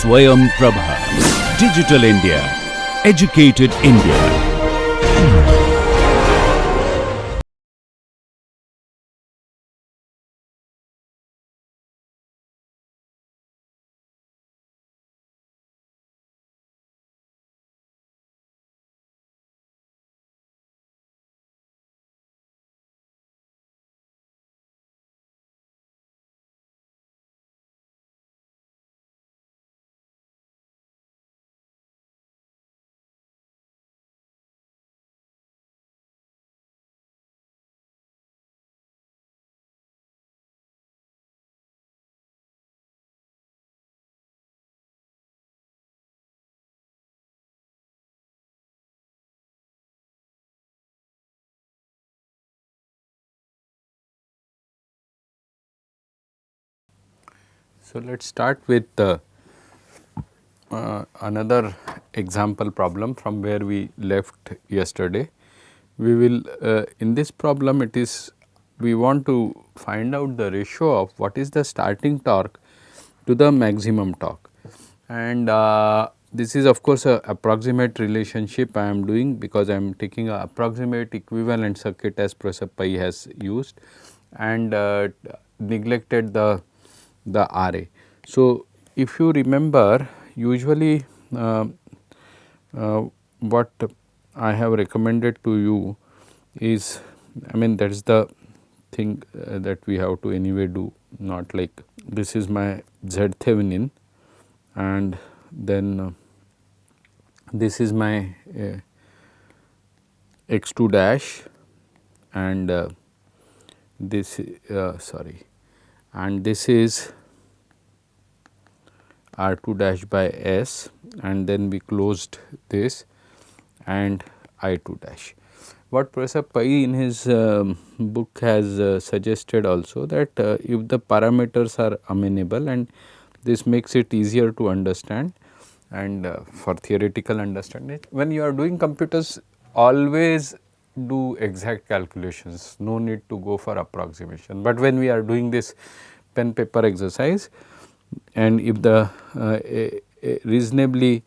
Swayam Prabha. Digital India. Educated India. So, let us start with another example problem from where we left yesterday. We will in this problem it is we want to find out the ratio of what is the starting torque to the maximum torque, and this is of course a approximate relationship I am doing because I am taking a approximate equivalent circuit as Professor Pai has used and neglected the RA. So, if you remember usually what I have recommended to you is, I mean that is the thing that we have to anyway do, not like this is my Z Thevenin and then this is my x2 dash and this sorry, and this is R2 dash by S, and then we closed this and I2 dash. What Professor Pai in his book has suggested also that if the parameters are amenable, and this makes it easier to understand and for theoretical understanding, when you are doing computers always do exact calculations, no need to go for approximation, but when we are doing this pen paper exercise and if the reasonably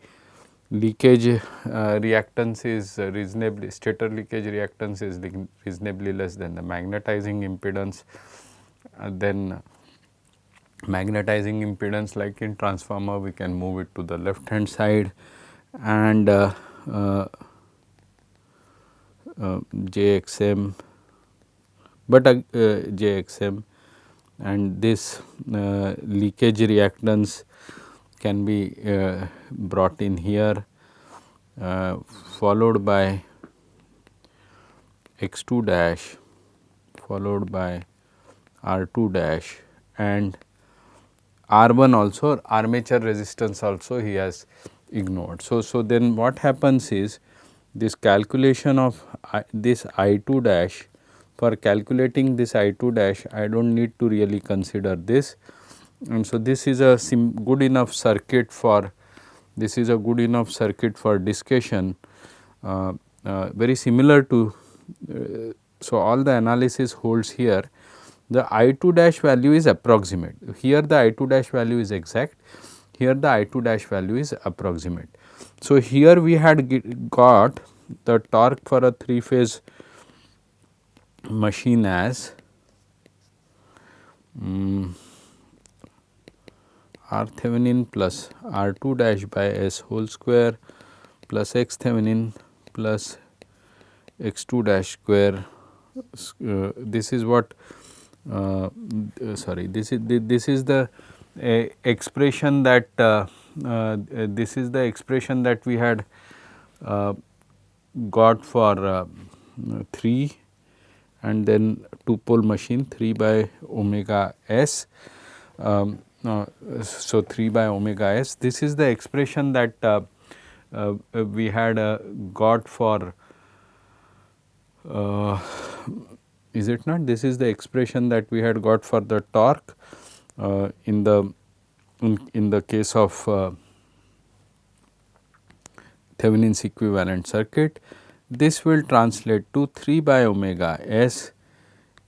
leakage reactance is reasonably, stator leakage reactance is reasonably less than the magnetizing impedance, then magnetizing impedance like in transformer we can move it to the left hand side and JXM, but JXM, and this leakage reactance can be brought in here followed by x2 dash followed by R2 dash and R1 also, armature resistance also he has ignored. So, then what happens is this calculation of this I2 dash, for calculating this I2 dash I do not need to really consider this, and so this is a good enough circuit for discussion, very similar to so all the analysis holds here. The I2 dash value is approximate, here the I2 dash value is exact, here the I2 dash value is approximate. So, here we had got the torque for a 3-phase machine as R Thevenin plus R2 dash by S whole square plus X Thevenin plus X2 dash square. This is what sorry, this is the expression that this is the expression that we had got for 3 and then 2 pole machine 3 by omega s. So, 3 by omega s, this is the expression that we had got for is it not? This is the expression that we had got for the torque in the case of Thevenin's equivalent circuit. This will translate to 3 by omega s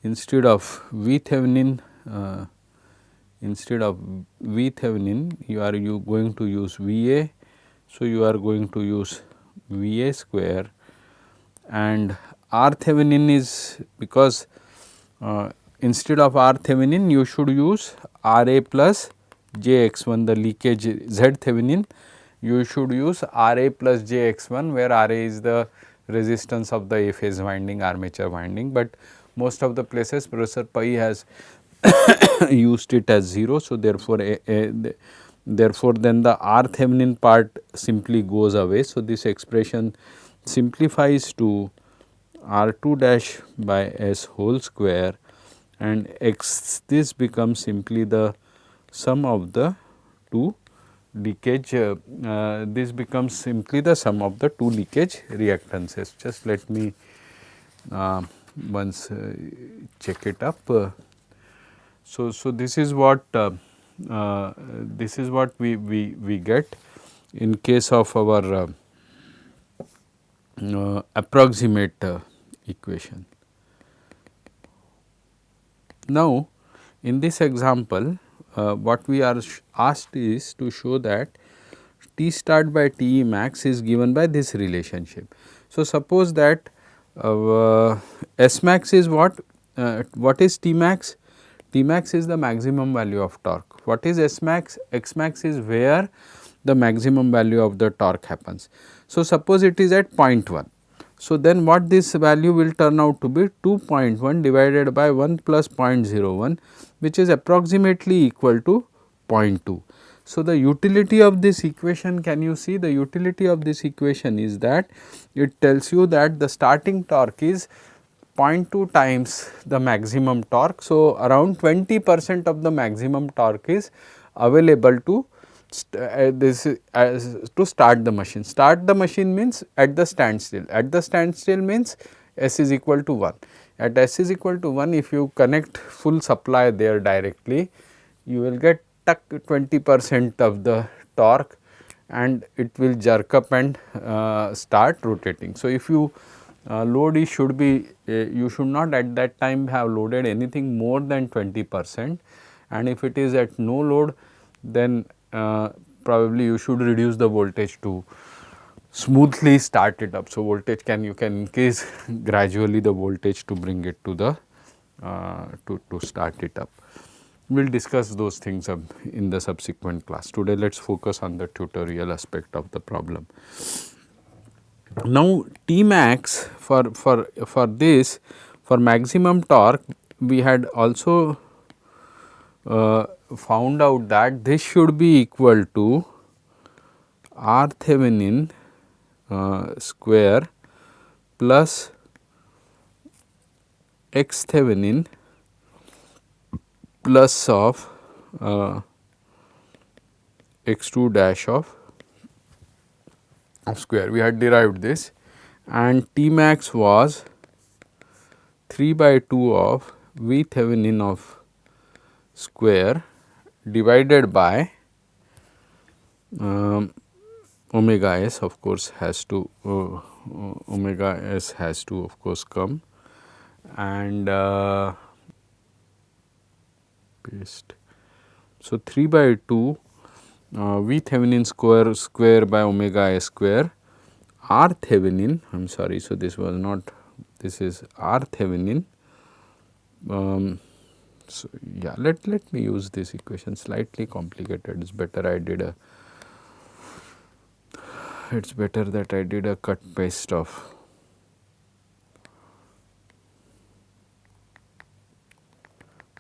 instead of V Thevenin instead of V Thevenin you are going to use V A. So, you are going to use V A square, and R Thevenin is because instead of R Thevenin you should use R A plus J x 1, the leakage Z Thevenin you should use R A plus J x 1, where R A is the resistance of the A phase winding, armature winding, but most of the places Professor Pai has used it as 0. So, therefore, therefore, then the R Thevenin part simply goes away. So, this expression simplifies to R 2 dash by S whole square, and x this becomes simply the sum of the two leakage, this becomes simply the sum of the two leakage reactances. Just let me once check it up. So, this is what we get in case of our approximate equation. Now, in this example, what we are asked is to show that T start by T max is given by this relationship. So, suppose that S max is what is T max? T max is the maximum value of torque. What is S max? X max is where the maximum value of the torque happens. So, suppose it is at 0.1. So, then what this value will turn out to be 2.1 divided by 1 plus 0.01, which is approximately equal to 0.2. So, the utility of this equation, can you see the utility of this equation is that it tells you that the starting torque is 0.2 times the maximum torque. So, around 20% of the maximum torque is available to to start the machine. Start the machine means at the standstill. At the standstill means S is equal to 1. At S is equal to 1, if you connect full supply there directly, you will get 20% of the torque, and it will jerk up and start rotating. So, if you load is should be you should not at that time have loaded anything more than 20%, and if it is at no load, then probably you should reduce the voltage to smoothly start it up. So, voltage you can increase gradually the voltage to bring it to the to start it up. We will discuss those things in the subsequent class. Today let us focus on the tutorial aspect of the problem. Now, T max for this, for maximum torque, we had also found out that this should be equal to R Thevenin square plus X Thevenin plus of x 2 dash of square. We had derived this, and T max was 3 by 2 of V Thevenin of square divided by omega s, of course, has to omega s has to of course come, and paste. So, 3 by 2 V Thevenin square by omega s square R Thevenin, I am sorry. So, this was not, this is R Thevenin. So, yeah, let me use this equation, slightly complicated. It is better I did a, it is better that I did a cut paste of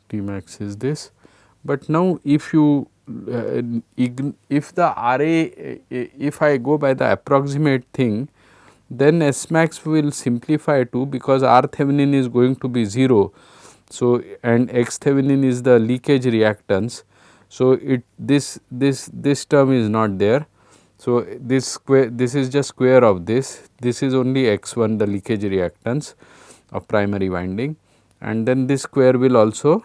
T max is this. But now, if you if the RA, if I go by the approximate thing, then S max will simplify to, because R Thevenin is going to be 0. So, and X Thevenin is the leakage reactance. So, this term is not there. So, this square, this is just square of this is only X 1, the leakage reactance of primary winding, and then this square will also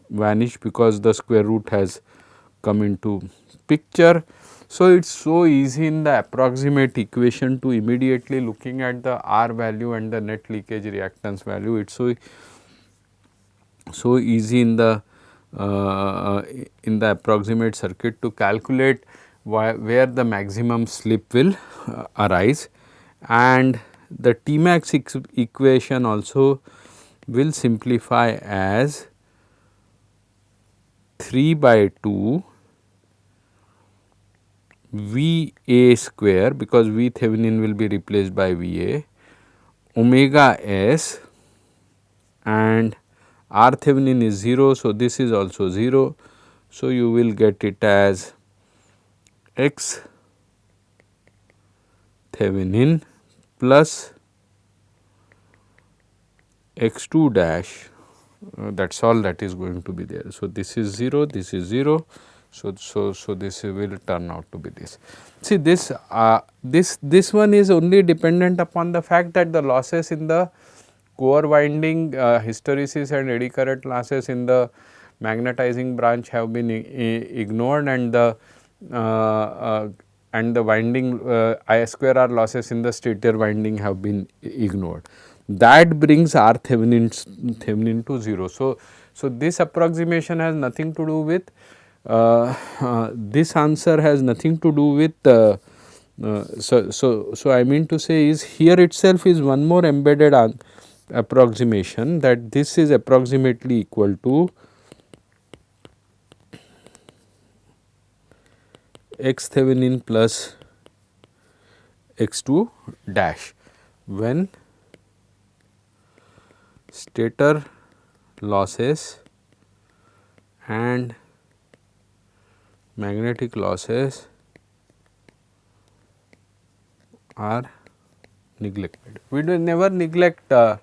vanish because the square root has come into picture. So, it is so easy in the approximate equation to immediately looking at the R value and the net leakage reactance value. It is so easy in the in the approximate circuit to calculate where the maximum slip will arise, and the Tmax equation also will simplify as 3 by 2 V A square, because V Thevenin will be replaced by V A, omega S, and R Thevenin is 0. So, this is also 0. So, you will get it as X Thevenin plus X 2 dash, that is all that is going to be there. So, this is 0, this is 0. So, this will turn out to be this. See, this one is only dependent upon the fact that the losses in the core winding, hysteresis and eddy current losses in the magnetizing branch have been ignored, and the winding I square R losses in the stator winding have been ignored. That brings R Thevenin to 0. So, this approximation has nothing to do with this answer has nothing to do with so I mean to say is here itself is one more embedded approximation, that this is approximately equal to X Thevenin plus X 2 dash when stator losses and magnetic losses are neglected. We do never neglect the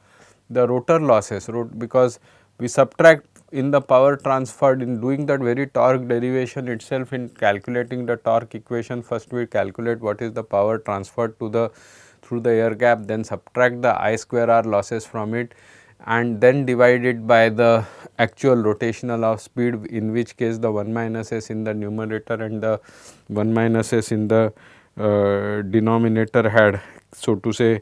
rotor losses, because we subtract in the power transferred in doing that very torque derivation itself, in calculating the torque equation. First we calculate what is the power transferred to the through the air gap, then subtract the I square R losses from it, and then divide it by the actual rotational of speed, in which case the 1 minus s in the numerator and the 1 minus s in the denominator had, so to say,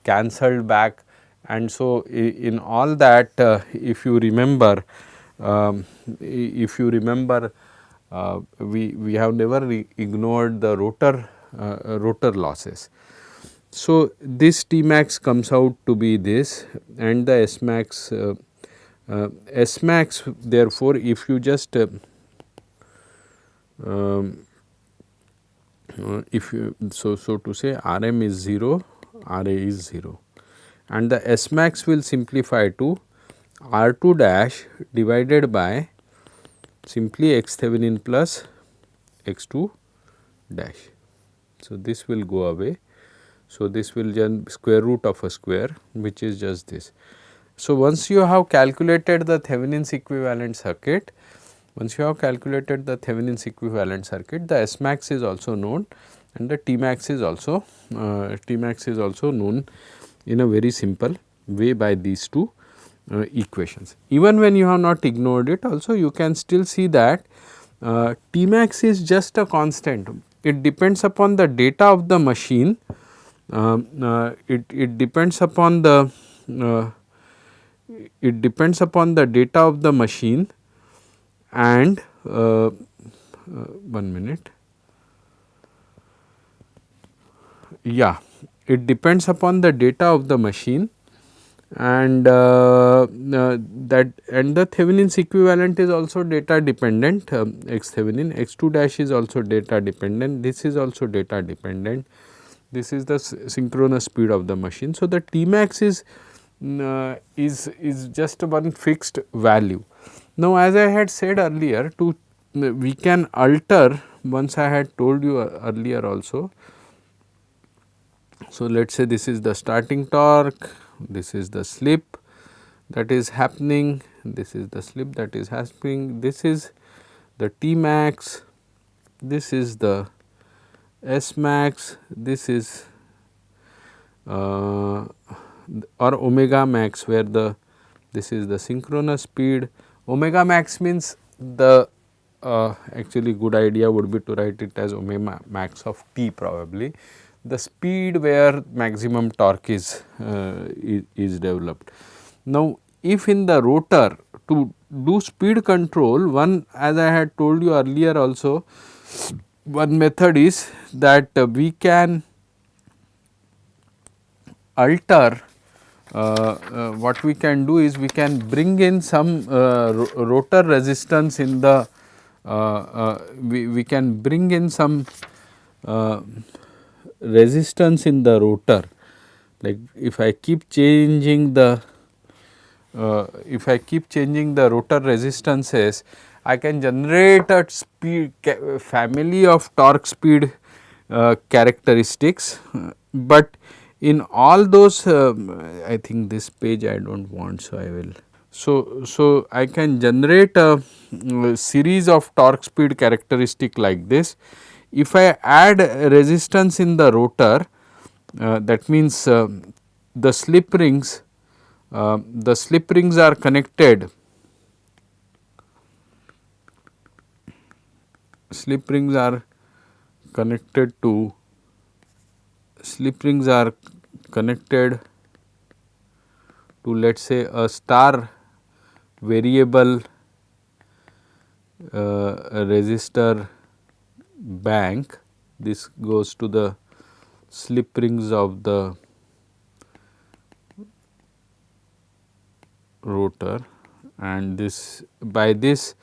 cancelled back. And so, in all that, if you remember, we have never ignored the rotor losses. So, this T max comes out to be this, and the S max therefore, if you just if you so to say Rm is 0, Ra is 0, and the S max will simplify to R 2 dash divided by simply X Thevenin plus X 2 dash. So, this will go away. So, this will just square root of a square, which is just this. So, once you have calculated the Thevenin's equivalent circuit, the S max is also known, and the T max is also known in a very simple way by these two equations. Even when you have not ignored it, also you can still see that T max is just a constant. It depends upon the data of the machine. It depends upon the data of the machine, and 1 minute. Yeah, it depends upon the data of the machine, and the Thevenin's equivalent is also data dependent. X Thevenin, X 2 dash is also data dependent. This is also data dependent. This is the synchronous speed of the machine. So, the T max is just one fixed value. Now, as I had said earlier, we can alter, once I had told you earlier also. So, let us say this is the starting torque, this is the slip that is happening, this is the slip that is happening, this is the T max, this is the S max, this is or omega max, where this is the synchronous speed. Omega max means the actually good idea would be to write it as omega max of T, probably the speed where maximum torque is developed. Now, if in the rotor, to do speed control, one, as I had told you earlier also, one method is that we can alter, what we can do is we can bring in some rotor resistance in the, we can bring in some resistance in the rotor. Like if I keep changing the, if I keep changing the rotor resistances, I can generate a speed family of torque speed characteristics, but in all those, I think this page I do not want, so I will. So I can generate a series of torque speed characteristic like this. If I add resistance in the rotor, that means the slip rings, are connected, slip rings are connected to, slip rings are connected to, let us say, a star variable resistor bank. This goes to the slip rings of the rotor, and this, by this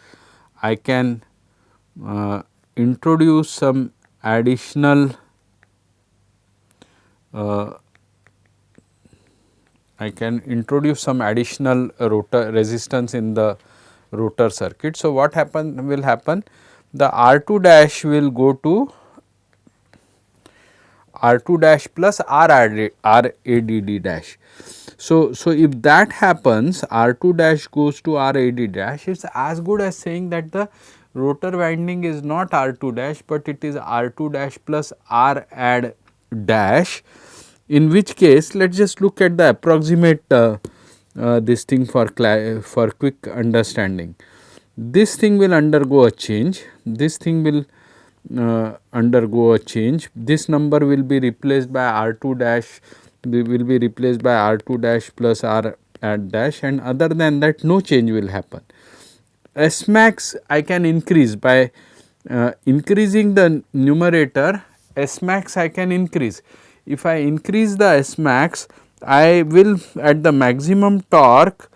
I can introduce some additional rotor resistance in the rotor circuit. So, what will happen, the R2 dash will go to R2 dash plus RADD dash. So, if that happens, R2 dash goes to RAD dash, it is as good as saying that the rotor winding is not R2 dash, but it is R2 dash plus RAD dash, in which case let us just look at the approximate this thing for quick understanding. This thing will undergo a change, this thing will undergo a change, this number will be replaced by R2 dash, will be replaced by R2 dash plus R at dash, and other than that no change will happen. S max I can increase by increasing the numerator, S max I can increase. If I increase the S max, I will at the maximum torque,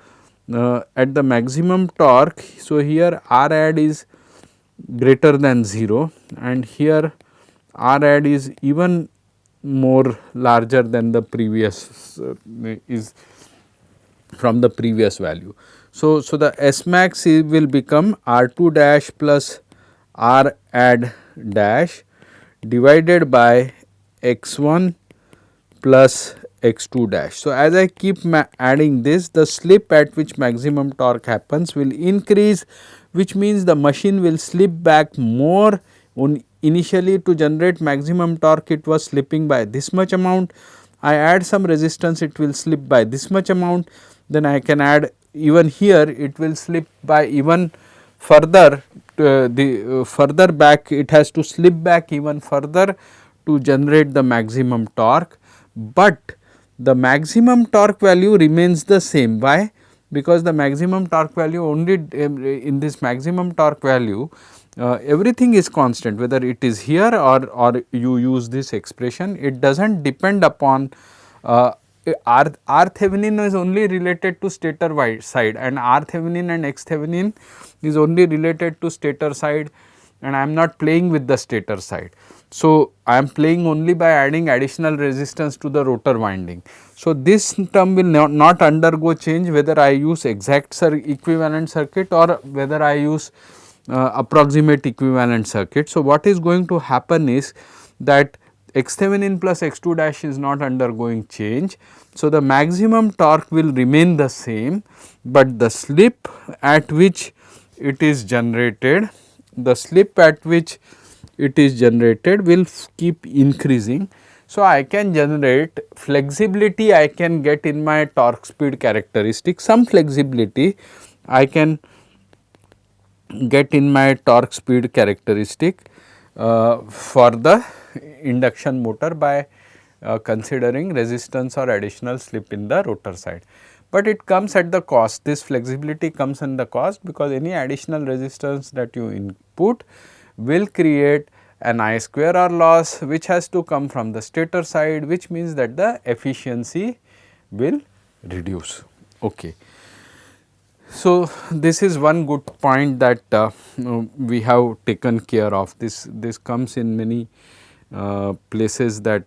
so here RAD is greater than 0 and here RAD is even more larger than the previous is from the previous value. So, the S max will become R2 dash plus RAD dash divided by X1 plus X2 dash. So, as I keep adding this, the slip at which maximum torque happens will increase, which means the machine will slip back more. Initially to generate maximum torque it was slipping by this much amount, I add some resistance, it will slip by this much amount, then I can add even here it will slip by even further, further back it has to slip back even further to generate the maximum torque, but the maximum torque value remains the same. Why? Because the maximum torque value only in this maximum torque value everything is constant, whether it is here or you use this expression, it does not depend upon R Thevenin is only related to stator side and R Thevenin and X Thevenin is only related to stator side, and I am not playing with the stator side. So, I am playing only by adding additional resistance to the rotor winding. So, this term will not undergo change whether I use exact equivalent circuit or whether I use approximate equivalent circuit. So, what is going to happen is that X Thevenin plus X2 dash is not undergoing change. So, the maximum torque will remain the same, but the slip at which it is generated, the slip at which it is generated will keep increasing. So, I can generate flexibility, I can get in my torque speed characteristic, some flexibility I can get in my torque speed characteristic for the induction motor by considering resistance or additional slip in the rotor side. but it comes at the cost. This flexibility comes at the cost, because any additional resistance that you input will create an I square R loss, which has to come from the stator side, which means that the efficiency will reduce. Okay. So, this is one good point that we have taken care of. This comes in many places, that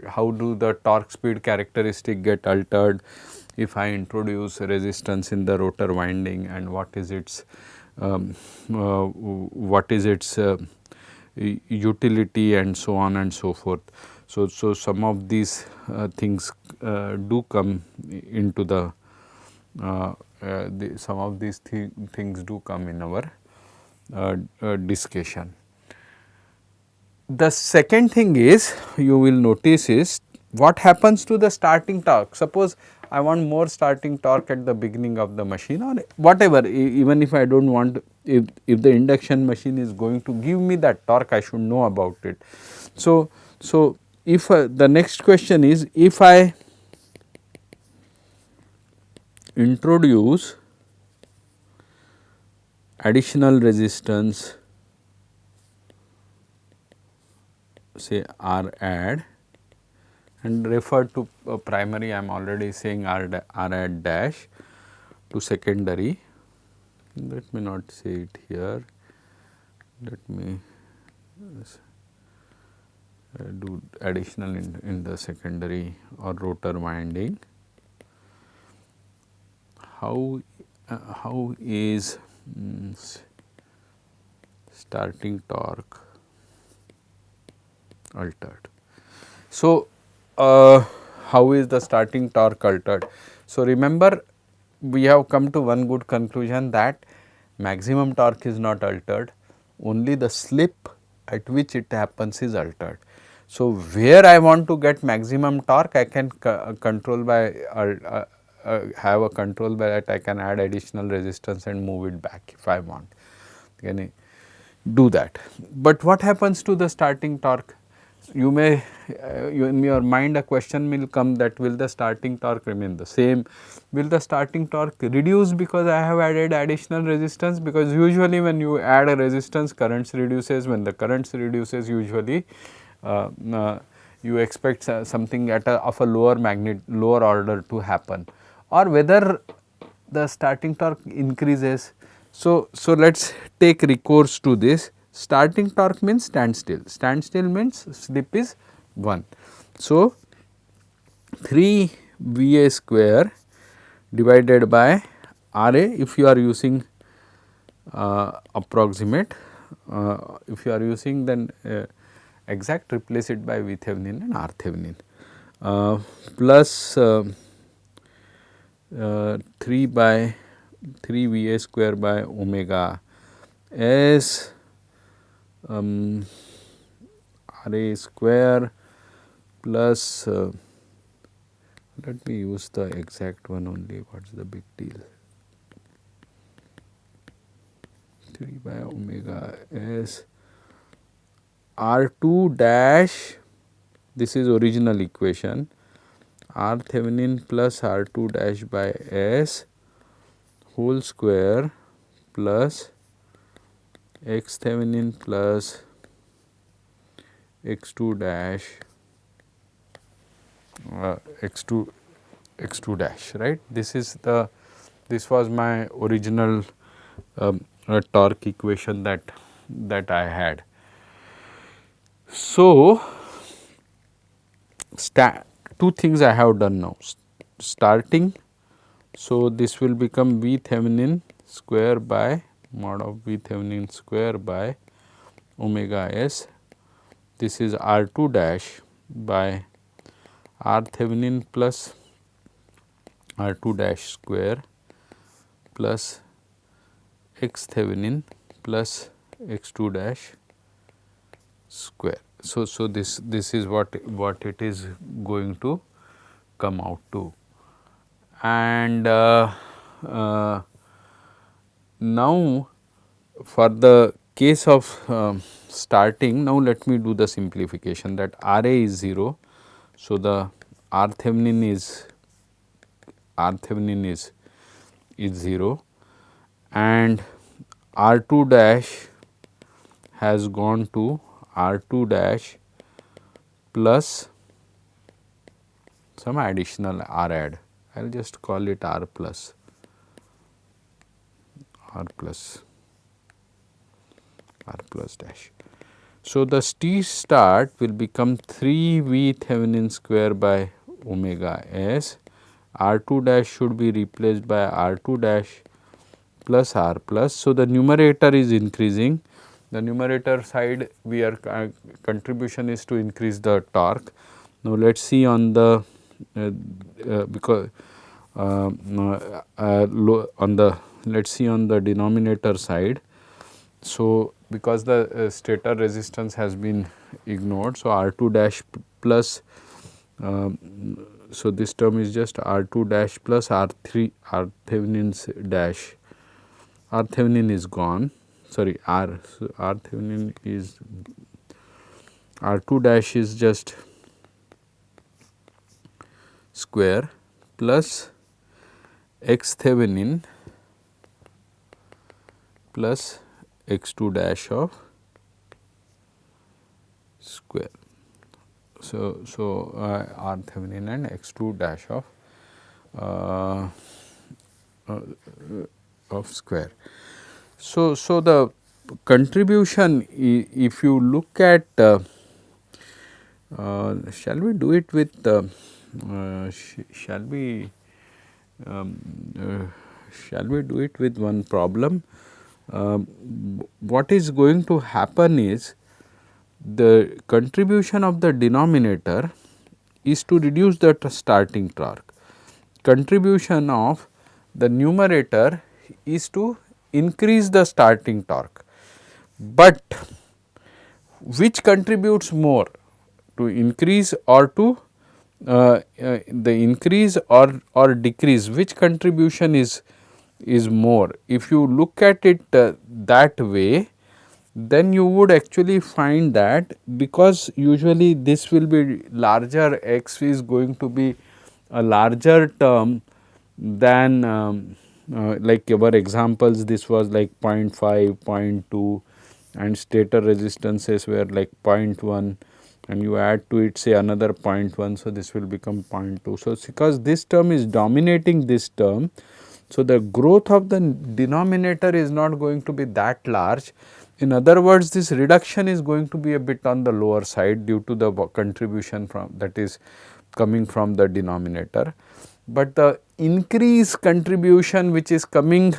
how do the torque speed characteristic get altered if I introduce resistance in the rotor winding, and what is its utility, and so on and so forth. So, some of these things do come into some of these things do come in our discussion. The second thing is, you will notice, is what happens to the starting torque. Suppose I want more starting torque at the beginning of the machine, or whatever, even if I do not want, if the induction machine is going to give me that torque, I should know about it. So, if the next question is, if I introduce additional resistance, say R add, and refer to primary, I am already saying R add dash, to secondary, let me not say it here, let me do additional in the secondary or rotor winding. How is starting torque altered? So, how is the starting torque altered? So, remember, we have come to one good conclusion, that maximum torque is not altered, only the slip at which it happens is altered. So, where I want to get maximum torque, I can control by have a control by that, I can add additional resistance and move it back if I want, can I do that. But what happens to the starting torque? You may in your mind a question will come, that will the starting torque remain the same, will the starting torque reduce because I have added additional resistance, because usually when you add a resistance, currents reduces, when the currents reduces, usually you expect something at of a lower order to happen, or whether the starting torque increases. So, let us take recourse to this. Starting torque means standstill means slip is 1. So, 3 VA square divided by RA, if you are using approximate, if you are using, then exact, replace it by V Thevenin and R Thevenin, plus 3 by 3 VA square by omega S RA square plus let me use the exact one only, what is the big deal, 3 by omega S R2 dash, this is original equation, R Thevenin plus R2 dash by S whole square plus X Thevenin plus X2 dash X2 dash, right. This is the, this was my original torque equation that I had. So, two things I have done now, starting. So, this will become V Thevenin square by mod of V Thevenin square by omega S, this is R2 dash by R Thevenin plus R2 dash square plus X Thevenin plus X2 dash square. So, this is what it is going to come out to. And now for the case of starting, now let me do the simplification, that RA is 0. So, the R Thevenin is R Thevenin is 0 and R 2 dash has gone to R 2 dash plus some additional R add. I will just call it R plus dash. So, the T start will become 3 V Thevenin square by omega s. R 2 dash should be replaced by R 2 dash plus R plus. So, the numerator is increasing. The numerator side we are contribution is to increase the torque. Now, let us see on the because on the let us see on the denominator side. So, because the stator resistance has been ignored. So, R 2 dash plus so this term is just R 2 dash plus R 3 R Thevenin's dash. R Thevenin is gone, sorry R, so R Thevenin is R 2 dash is just square plus x Thevenin plus x 2 dash of square. So, R Thevenin and x 2 dash of square. So, the contribution, if you look at shall we do it with shall we do it with one problem. What is going to happen is the contribution of the denominator is to reduce the starting torque. Contribution of the numerator is to increase the starting torque, but which contributes more, to increase or to the increase or decrease, which contribution is more. If you look at it that way, then you would actually find that, because usually this will be larger, x is going to be a larger term than like our examples, this was like 0.5, 0.2 and stator resistances were like 0.1 and you add to it say another 0.1. So, this will become 0.2. So, because this term is dominating this term, so the growth of the denominator is not going to be that large. In other words, this reduction is going to be a bit on the lower side due to the contribution from that is coming from the denominator, but the increase contribution which is coming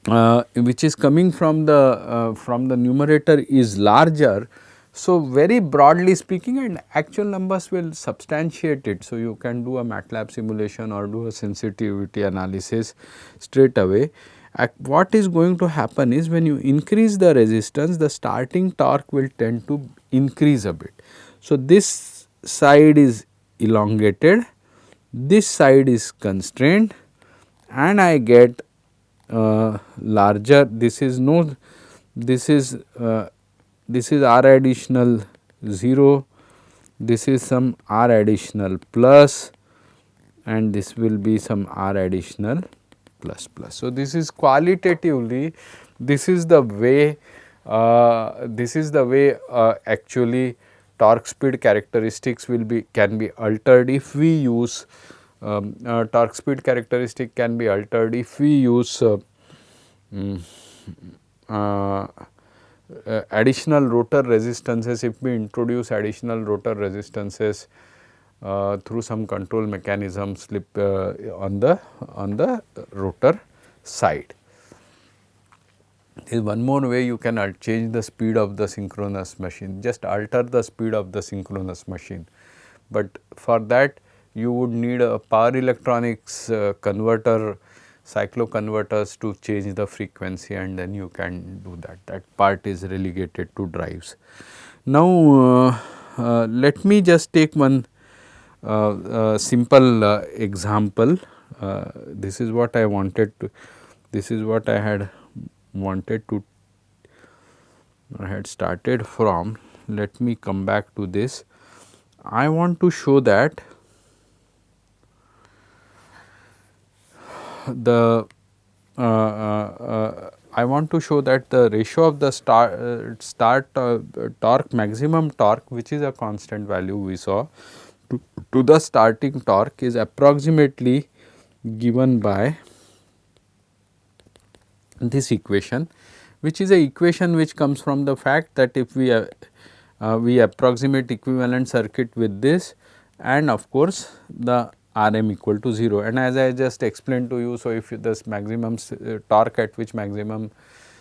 from the numerator is larger. So, very broadly speaking, and actual numbers will substantiate it. So, you can do a MATLAB simulation or do a sensitivity analysis straight away. What is going to happen is, when you increase the resistance, the starting torque will tend to increase a bit. So, this side is elongated, this side is constrained, and I get larger, this is R additional 0, this is some R additional plus, and this will be some R additional plus plus. So, this is qualitatively, this is the way actually torque speed characteristics can be altered if we use torque speed characteristic can be altered if we use additional rotor resistances. If we introduce additional rotor resistances through some control mechanism slip on the rotor side. There is one more way you can change the speed of the synchronous machine, just alter the speed of the synchronous machine, but for that you would need a power electronics converter, cycloconverters to change the frequency, and then you can do that. That part is relegated to drives. Now, let me just take one simple example. This is what I wanted to, this is what I had wanted to, I had started from. Let me come back to this. I want to show that the I want to show that the ratio of the start torque, maximum torque, which is a constant value we saw, to the starting torque is approximately given by this equation, which is a equation which comes from the fact that if we approximate equivalent circuit with this, and of course, the Rm equal to 0, and as I just explained to you. So, if this maximum torque at which maximum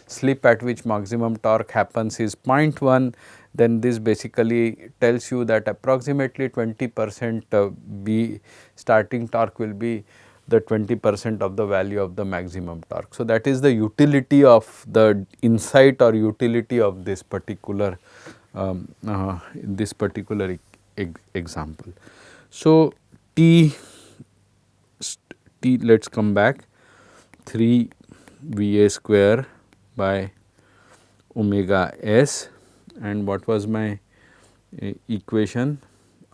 slip at which maximum torque happens is 0.1, then this basically tells you that approximately 20% B starting torque will be the 20% of the value of the maximum torque. So, that is the utility of the insight or utility of this particular example. So, let us come back 3 V A square by omega s, and what was my equation,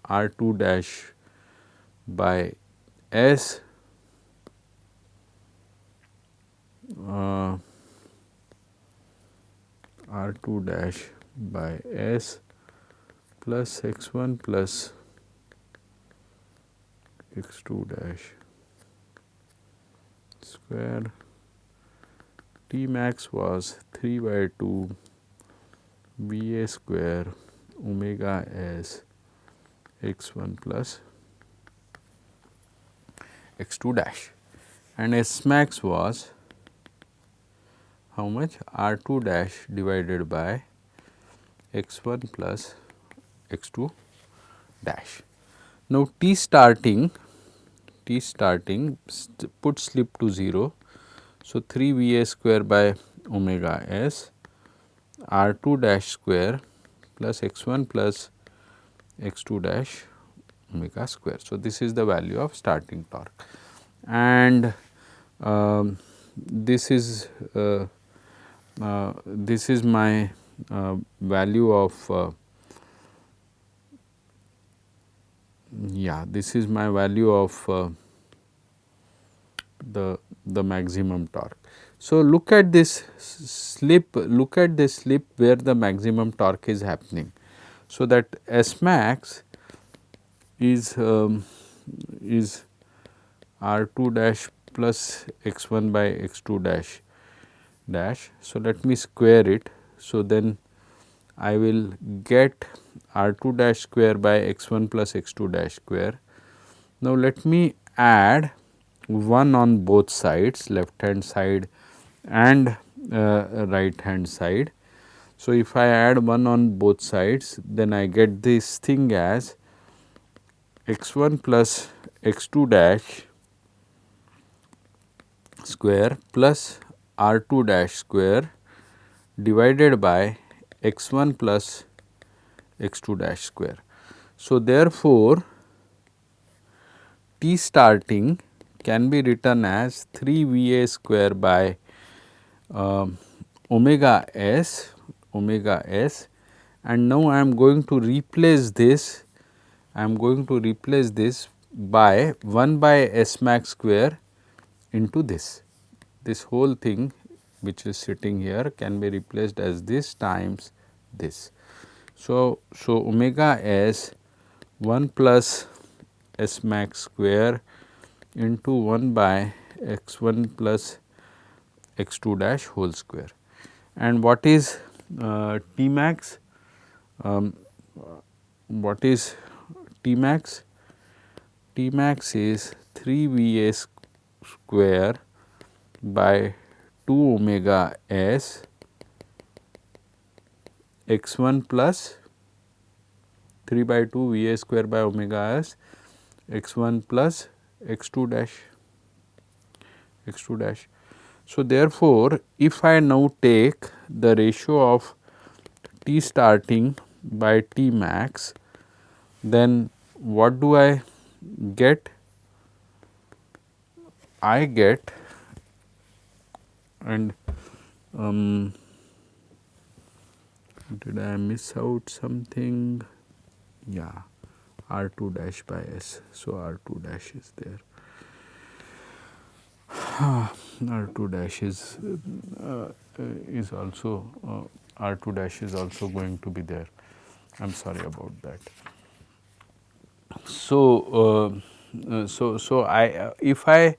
R 2 dash by s R 2 dash by s plus x 1 plus x 2 dash square. T max was 3 by 2 V A square omega s x 1 plus x 2 dash, and S max was how much, R 2 dash divided by x 1 plus x 2 dash. Now, T starting put slip to 0. So, 3 V A square by omega s R 2 dash square plus x 1 plus x 2 dash omega square. So, this is the value of starting torque, and this is my value of this is my value of the maximum torque. So, look at this slip, where the maximum torque is happening. So, that S max is R 2 dash plus x 1 by x 2 dash. So, let me square it. So, then I will get R 2 dash square by x 1 plus x 2 dash square. Now, let me add 1 on both sides, left hand side and right hand side. So, if I add 1 on both sides, then I get this thing as x 1 plus x 2 dash square plus R 2 dash square divided by x 1 plus x 2 dash square. So, therefore, T starting can be written as 3 V A square by omega s, and now I am going to replace this, by 1 by S max square into this whole thing which is sitting here can be replaced as this times this. So, omega s 1 plus S max square into 1 by x 1 plus x 2 dash whole square. And what is T max? What is T max? T max is 3 V A square by 2 omega s x 1 plus 3 by 2 V A square by omega s x 1 plus x 2 dash. So, therefore, if I now take the ratio of T starting by T max, then what do I get? I get, and did I miss out something? Yeah, R 2 dash by S. So, R 2 dash is there. R2 dash is also R2 dash is also going to be there. I am sorry about that. So I if I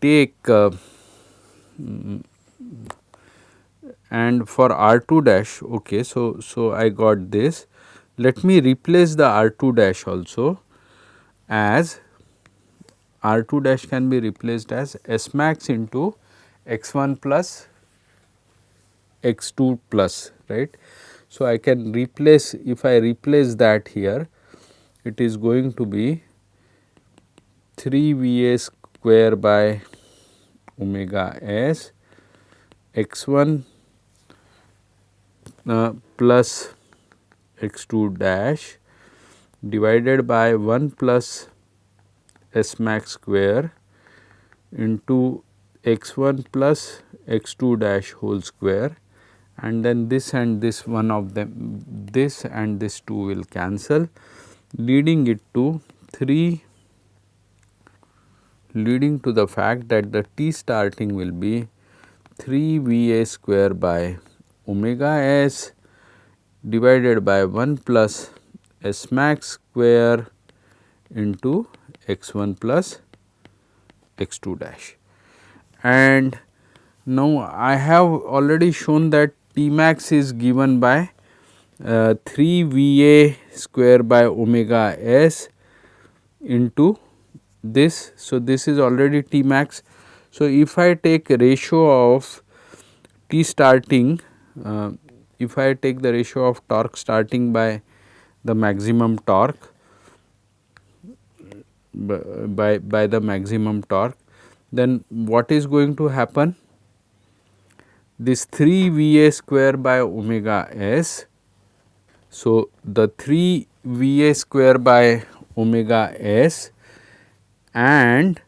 take and for R2 dash, okay, so I got this. Let me replace the R2 dash also as R2 dash can be replaced as S max into x1 plus x2 plus, right. So, I can replace, if I replace that here, it is going to be 3 V A square by omega s x1 plus x2 dash divided by 1 plus S max square into x1 plus x2 dash whole square, and then this and this one of them, this and this 2 will cancel, leading it to 3, leading to the fact that the T starting will be 3 V A square by omega s divided by 1 plus S max square into x1 plus x2 dash. And now I have already shown that T max is given by 3 V A square by omega s into this. So, this is already T max. So, if I take ratio of T starting, if I take the ratio of torque starting by the maximum torque by the maximum torque, then what is going to happen? This 3 V A square by omega s. So, the 3 V A square by omega s and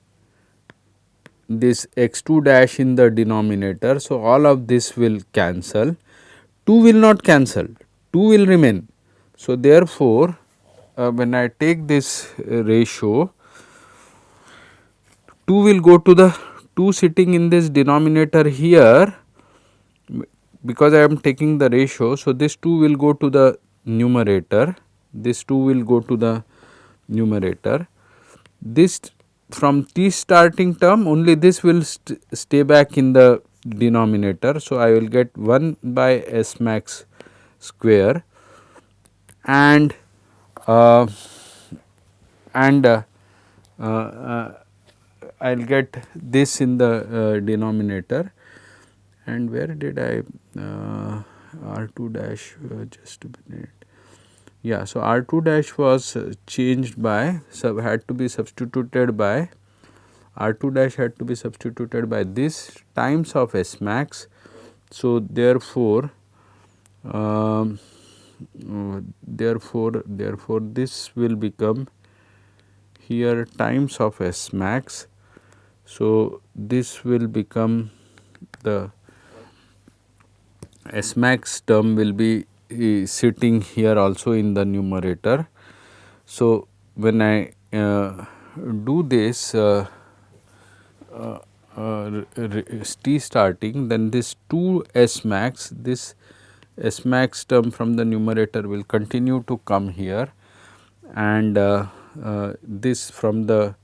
this x2 dash in the denominator. So, all of this will cancel, 2 will not cancel, 2 will remain. So, therefore, when I take this ratio, 2 will go to the 2 sitting in this denominator here, because I am taking the ratio. So, this 2 will go to the numerator, this 2 will go to the numerator, this from T starting term only this will stay back in the denominator. So, I will get 1 by S max square and I will get this in the denominator. And where did I R2 dash, just a minute. Yeah, so R2 dash was changed by, had to be substituted by, R2 dash had to be substituted by this times of S max. So, therefore, therefore, this will become here times of S max. So, this will become the S max term will be sitting here also in the numerator. So, when I do this T starting, then this 2 S max, this S max term from the numerator will continue to come here, and this from the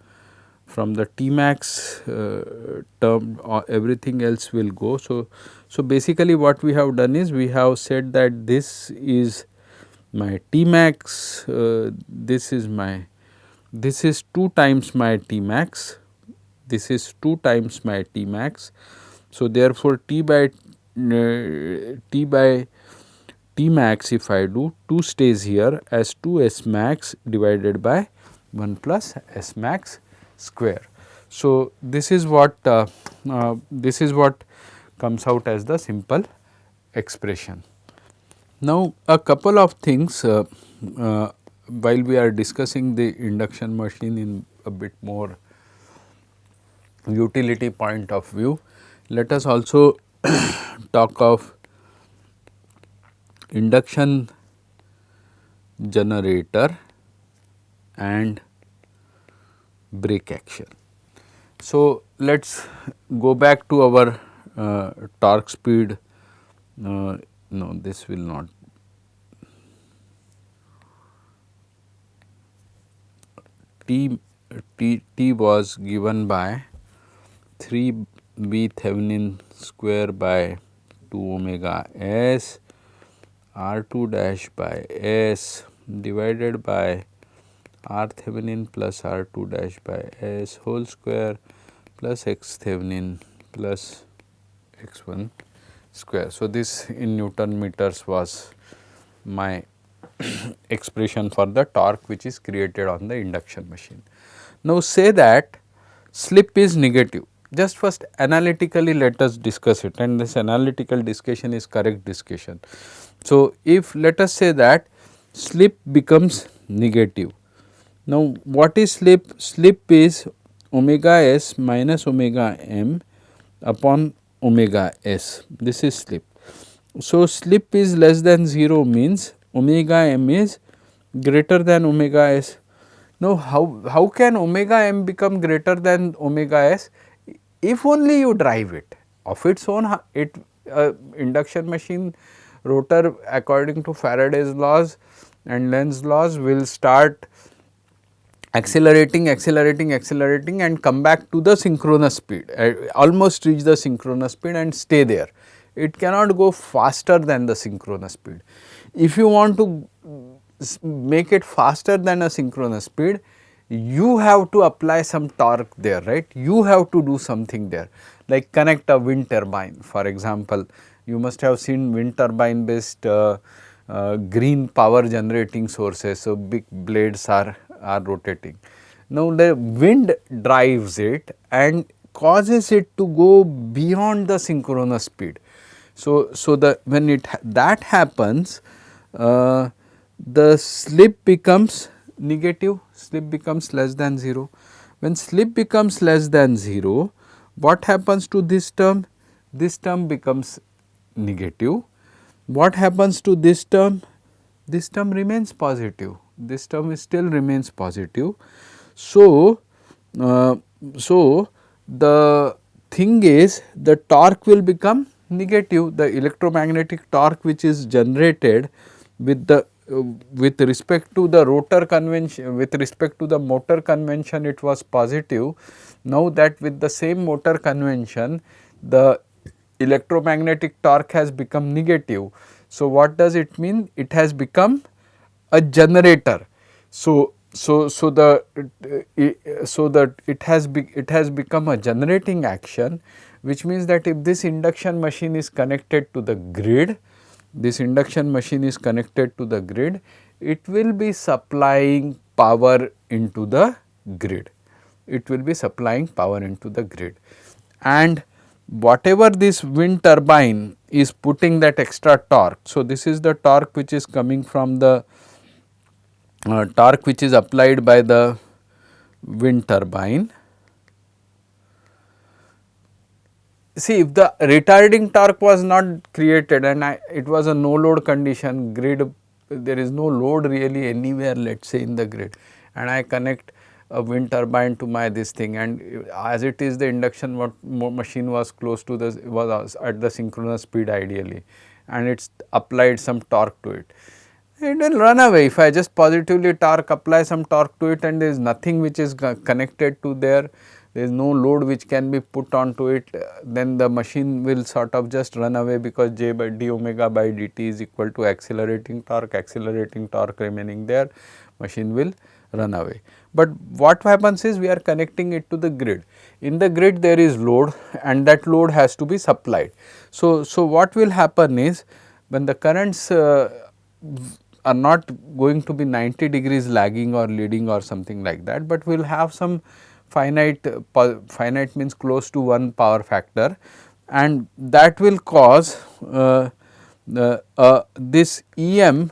T max term, everything else will go. So, basically what we have done is we have said that this is my T max, this is 2 times my T max, this is 2 times my T max. So, therefore, T by T max, if I do, 2 stays here as 2 S max divided by 1 plus S max square. So, this is what comes out as the simple expression. Now, a couple of things while we are discussing the induction machine in a bit more utility point of view, let us also talk of induction generator and brake action. So, let us go back to our torque speed. No, this will not. T was given by 3 b Thevenin square by 2 omega s r2 dash by s divided by r Thevenin plus r2 dash by s whole square plus x Thevenin plus x1 square. So, this in Newton meters was my expression for the torque which is created on the induction machine. Now, say that slip is negative. Just first analytically let us discuss it, and this analytical discussion is correct discussion. So, if let us say that slip becomes negative. Now, what is slip? Slip is omega s minus omega m upon omega s. This is slip. So, slip is less than 0 means omega m is greater than omega s. Now, how can omega m become greater than omega s? If only you drive it of its own, it induction machine rotor according to Faraday's laws and Lenz's laws will start accelerating and come back to the synchronous speed, almost reach the synchronous speed and stay there. It cannot go faster than the synchronous speed. If you want to make it faster than a synchronous speed, you have to apply some torque there, right. You have to do something there, like connect a wind turbine. For example, you must have seen wind turbine based green power generating sources. So, big blades are rotating. Now, the wind drives it and causes it to go beyond the synchronous speed. So, when that happens, the slip becomes negative, slip becomes less than 0. When slip becomes less than 0, what happens to this term? This term becomes negative. What happens to this term? This term remains positive. This term still remains positive. So, the thing is the torque will become negative. The electromagnetic torque which is generated with the with respect to the rotor convention, with respect to the motor convention, it was positive. Now, that with the same motor convention, the electromagnetic torque has become negative. So, what does it mean? It has become a generator. So, that it has become a generating action, which means that if this induction machine is connected to the grid, this induction machine is connected to the grid, it will be supplying power into the grid. It will be supplying power into the grid, and whatever this wind turbine is putting that extra torque. So, this is the torque which is coming from the torque which is applied by the wind turbine. See, if the retarding torque was not created and it was a no load condition, grid, there is no load really anywhere, let us say in the grid, and I connect a wind turbine to my this thing, and as it is the induction machine was close to the, was at the synchronous speed ideally, and it's applied some torque to it. It will run away. If I just positively apply some torque to it, and there is nothing which is connected to there is no load which can be put onto it, then the machine will sort of just run away, because j by d omega by dt is equal to accelerating torque remaining there, machine will run away. But what happens is we are connecting it to the grid. In the grid there is load, and that load has to be supplied. So, what will happen is when the currents are not going to be 90 degrees lagging or leading or something like that, but we will have some finite means close to 1 power factor, and that will cause this EM,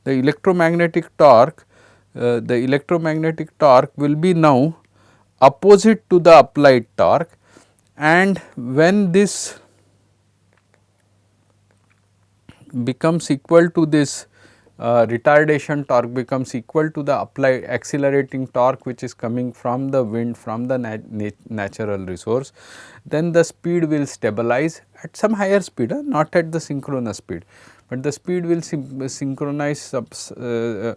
the electromagnetic torque will be now opposite to the applied torque, and when this becomes equal to this retardation torque becomes equal to the applied accelerating torque which is coming from the wind, from the natural resource, then the speed will stabilize at some higher speed, not at the synchronous speed, but the speed will synchronize the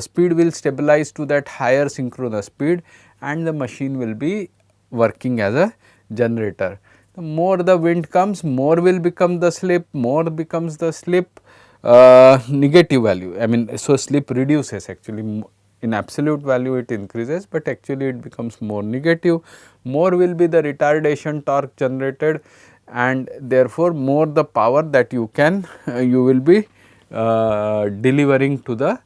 speed will stabilize to that higher synchronous speed, and the machine will be working as a generator. The more the wind comes, more will become the slip, more becomes the slip, negative value. I mean, so slip reduces actually, in absolute value it increases, but actually it becomes more negative, more will be the retardation torque generated, and therefore more the power that you can you will be delivering to the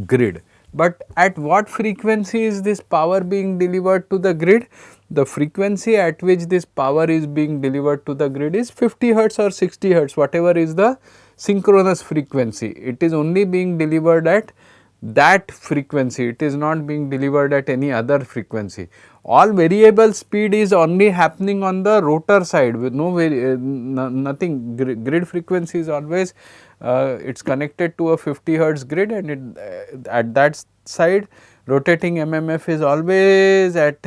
grid. But at what frequency is this power being delivered to the grid? The frequency at which this power is being delivered to the grid is 50 hertz or 60 hertz, whatever is the synchronous frequency. It is only being delivered at that frequency, it is not being delivered at any other frequency. All variable speed is only happening on the rotor side with nothing. Grid frequency is always it is connected to a 50 hertz grid, and it, at that side rotating MMF is always at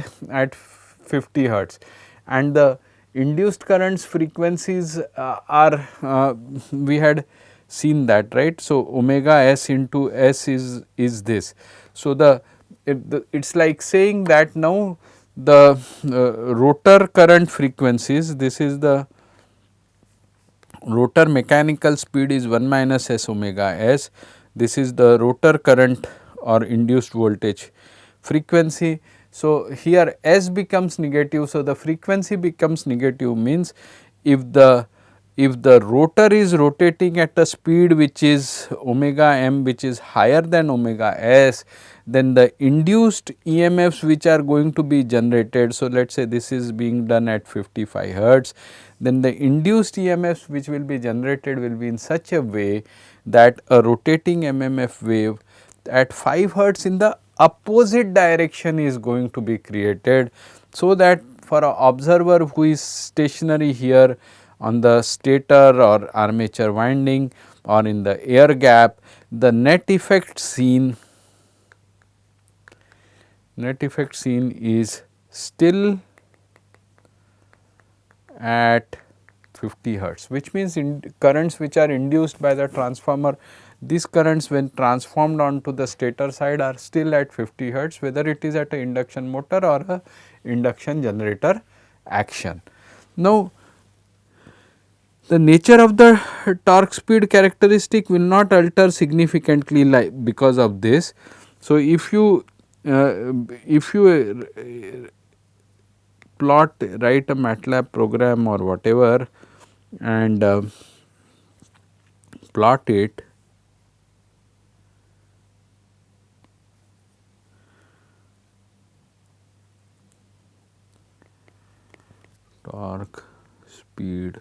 50 hertz, and the induced currents frequencies are we had seen that, right. So, omega s into s is this. So, it is like saying that now the rotor current frequencies, this is the rotor mechanical speed is 1 minus s omega s, this is the rotor current or induced voltage frequency. So, here s becomes negative. So, the frequency becomes negative means if the rotor is rotating at a speed which is omega m, which is higher than omega s, then the induced EMFs which are going to be generated. So, let us say this is being done at 55 hertz, then the induced EMFs which will be generated will be in such a way that a rotating MMF wave at 5 hertz in the opposite direction is going to be created. So, that for an observer who is stationary here on the stator or armature winding or in the air gap, the net effect seen is still at 50 hertz, which means currents which are induced by the transformer, these currents when transformed onto the stator side are still at 50 hertz, whether it is at a induction motor or a induction generator action. Now, the nature of the torque speed characteristic will not alter significantly because of this. So, if you plot, write a MATLAB program or whatever and plot it, torque speed,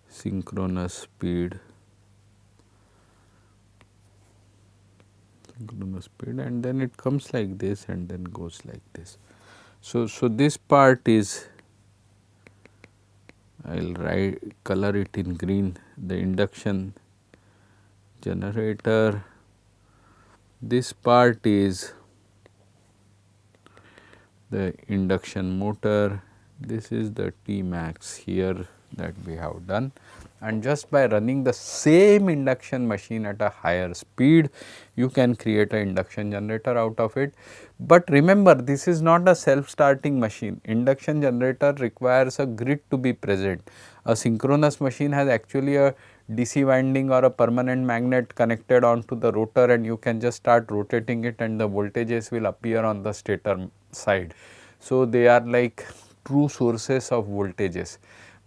synchronous speed, and then it comes like this and then goes like this. So, this part is, I will color it in green, the induction generator, this part is the induction motor, this is the T max here that we have done, and just by running the same induction machine at a higher speed, you can create an induction generator out of it. But remember, this is not a self starting machine. Induction generator requires a grid to be present. A synchronous machine has actually a DC winding or a permanent magnet connected onto the rotor, and you can just start rotating it and the voltages will appear on the stator side. So, they are like true sources of voltages.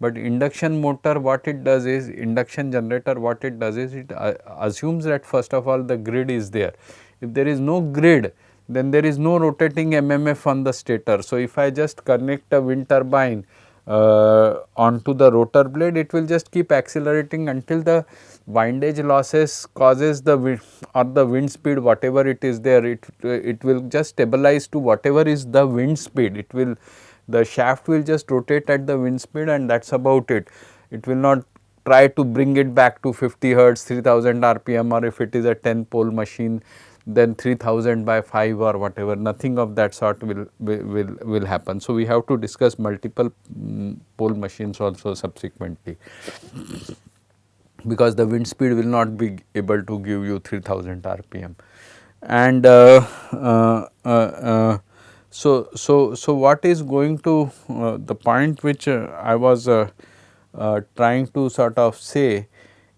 But induction motor, what it does is, induction generator, what it does is, it assumes that first of all the grid is there. If there is no grid, then there is no rotating MMF on the stator. So, if I just connect a wind turbine onto the rotor blade, it will just keep accelerating until the windage losses causes the wind or the wind speed, whatever it is there, it will just stabilize to whatever is the wind speed. It will, the shaft will just rotate at the wind speed, and that is about it. It will not try to bring it back to 50 hertz, 3000 rpm, or if it is a 10 pole machine, then 3000 by 5 or whatever, nothing of that sort will happen. So, we have to discuss multiple pole machines also subsequently, because the wind speed will not be able to give you 3000 rpm. And so what is going to the point which I was trying to sort of say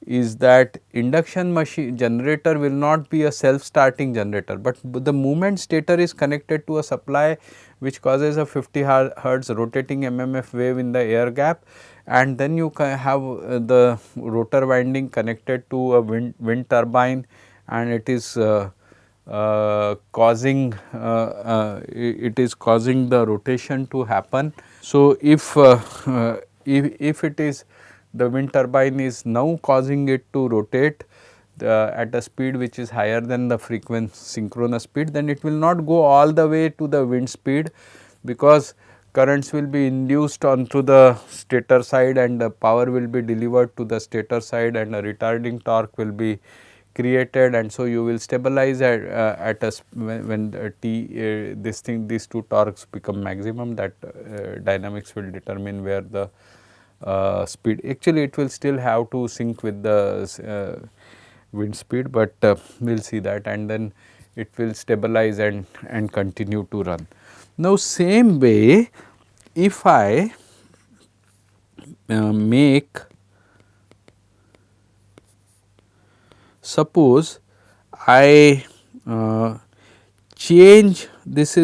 is that induction machine generator will not be a self starting generator, but the moment stator is connected to a supply which causes a 50 hertz rotating MMF wave in the air gap, and then you can have the rotor winding connected to a wind turbine, and it is causing the rotation to happen. So, if it is the wind turbine is now causing it to rotate at a speed which is higher than the frequency synchronous speed, then it will not go all the way to the wind speed, because currents will be induced onto the stator side and the power will be delivered to the stator side and a retarding torque will be created, and so you will stabilize at a when these two torques become maximum, that dynamics will determine where the speed. Actually, it will still have to sync with the wind speed, but we will see that, and then it will stabilize and continue to run. Now, same way, if I make, suppose I change, this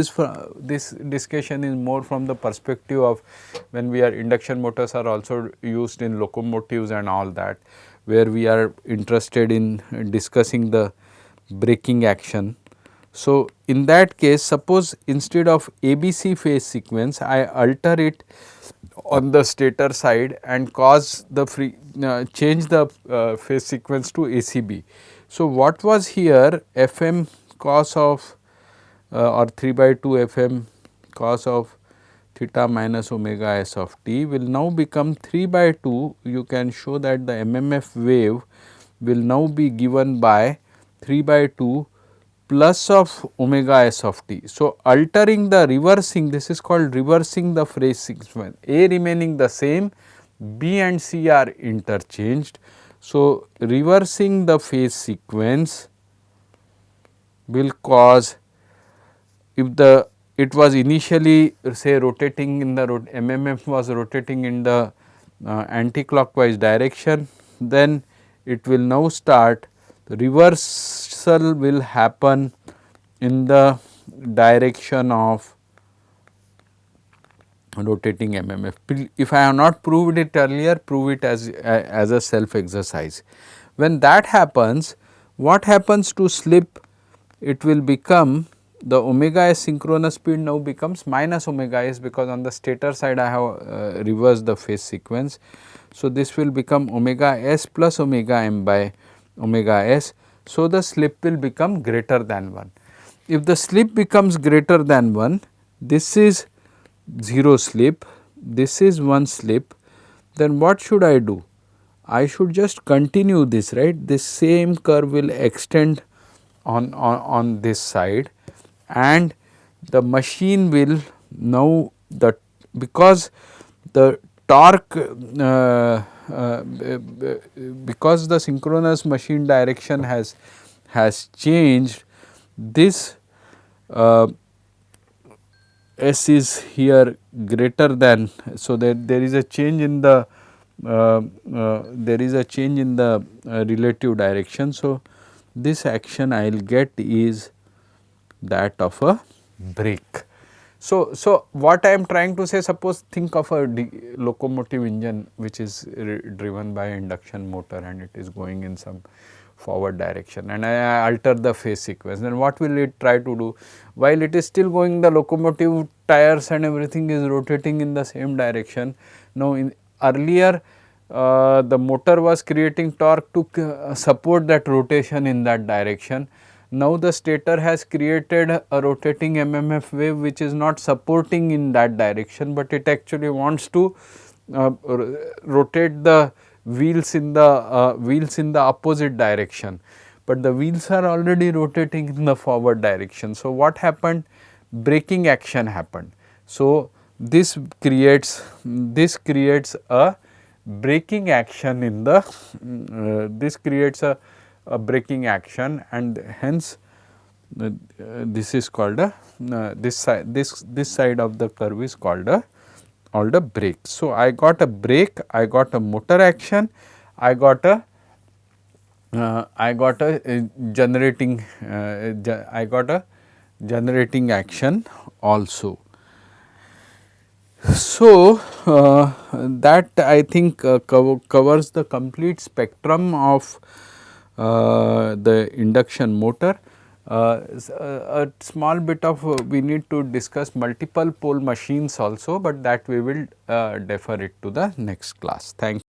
discussion is more from the perspective of when we are induction motors are also used in locomotives and all that, where we are interested in discussing the braking action. So, in that case, suppose instead of ABC phase sequence, I alter it on the stator side and cause the change the phase sequence to ACB. So, what was here Fm cos of or 3 by 2 Fm cos of theta minus omega s of t will now become 3 by 2. You can show that the MMF wave will now be given by 3 by 2 plus of omega s of t. So, altering the reversing, this is called reversing the phase sequence, A remaining the same, B and C are interchanged. So, reversing the phase sequence will cause, if the it was initially say rotating in the MMF was rotating in the anti-clockwise direction, then it will now start, the reversal will happen in the direction of rotating MMF. If I have not proved it earlier, prove it as a self exercise. When that happens, what happens to slip? It will become, the omega s synchronous speed now becomes minus omega s, because on the stator side I have reversed the phase sequence. So, this will become omega s plus omega m by omega s. So, the slip will become greater than 1. If the slip becomes greater than 1, this is 0 slip, this is 1 slip, then what should I do? I should just continue this, right. This same curve will extend on this side, and the machine will now, because the torque because the synchronous machine direction has changed, this S is here greater than, so that there is a change in the relative direction. So, this action I will get is that of a brake. So, what I am trying to say, suppose think of a locomotive engine which is driven by induction motor and it is going in some forward direction, and I alter the phase sequence, then what will it try to do? While it is still going, the locomotive tires and everything is rotating in the same direction. Now, earlier the motor was creating torque to support that rotation in that direction. Now, the stator has created a rotating MMF wave which is not supporting in that direction, but it actually wants to rotate the wheels in the opposite direction, but the wheels are already rotating in the forward direction. So, what happened? Braking action happened. So, this creates a braking action in the this creates a braking action, and hence this is called a this side of the curve is called a brake. So, I got a brake, I got a motor action, I got a generating action also. So, that I think covers the complete spectrum of the induction motor. A small bit of we need to discuss multiple pole machines also, but that we will defer it to the next class. Thank you.